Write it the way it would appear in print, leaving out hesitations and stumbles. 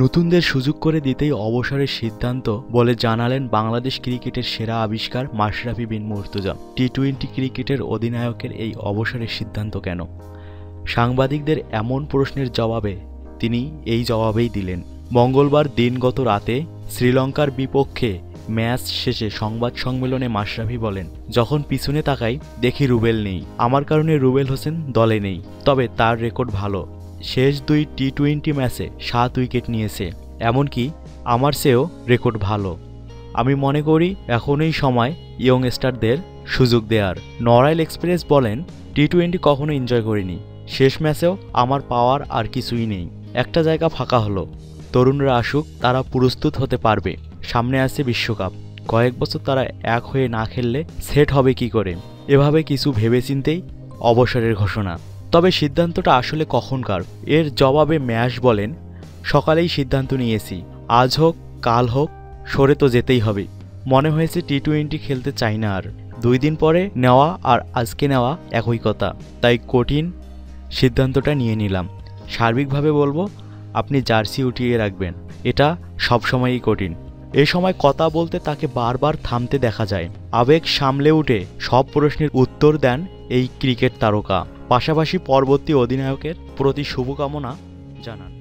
নতুনদের সুযোগ করে দিতেই অবসরের সিদ্ধান্ত বলে জানালেন বাংলাদেশ ক্রিকেটের সেরা আবিষ্কার মাশরাফি বিন মুর্তজা। টি-20 ক্রিকেটের অধিনায়কের এই অবসরের সিদ্ধান্ত কেন? সাংবাদিকদের এমন প্রশ্নের জবাবে তিনি এই জবাবেই দিলেন। মঙ্গলবার দিনগত রাতে শ্রীলঙ্কার বিপক্ষে ম্যাচ শেষে সংবাদ সম্মেলনে মাশরাফি বলেন, যখন পিছনে তাকাই দেখি রুবেল নেই। আমার কারণে রুবেল হোসেন দলে নেই, তবে তার রেকর্ড ভালো। শেষ 2 টি-20 ম্যাচে 7 উইকেট নিয়েছে, এমনকি আমার চেয়েও রেকর্ড ভালো। আমি মনে করি এখনই সময় ইয়ংস্টারদের সুযোগ দেওয়ার। নড়াইল এক্সপ্রেস বলেন, টি-20 কখনো এনজয় করিনি। শেষ ম্যাচেও আমার পাওয়ার আর কিছুই নেই। একটা জায়গা ফাঁকা হলো, তরুণরা আসুক, তারা প্রস্তুত হতে পারবে। সামনে আছে বিশ্বকাপ, কয়েক বছর তারা এক হয়ে না খেললে সেট হবে কি করে? এভাবে কিছু ভেবেচিন্তেই অবসরের ঘোষণা। তবে সিদ্ধান্তটা আসলে কখনকার? এর জবাবে ম্যাশ বলেন, সকালেই সিদ্ধান্ত নিয়েছি, আজ হোক কাল হোক সরে তো যেতেই হবে। মনে হয়েছে টি-20 খেলতে চাই না আর। 2 দিন পরে নেওয়া আর আজকে নেওয়া একই কথা, তাই কঠিন সিদ্ধান্তটা নিয়ে নিলাম। সার্বিকভাবে বলবো, আপনি জার্সি উঠিয়ে রাখবেন, এটা সবসময়ই কঠিন। এ সময় কথা বলতে তাকে বারবার থামতে দেখা যায়। আবেগ সামলে উঠে সব প্রশ্নের উত্তর দেন এই ক্রিকেট তারকা। পাশাপাশি পরবর্তী অধিনায়কের প্রতি শুভকামনা জানান।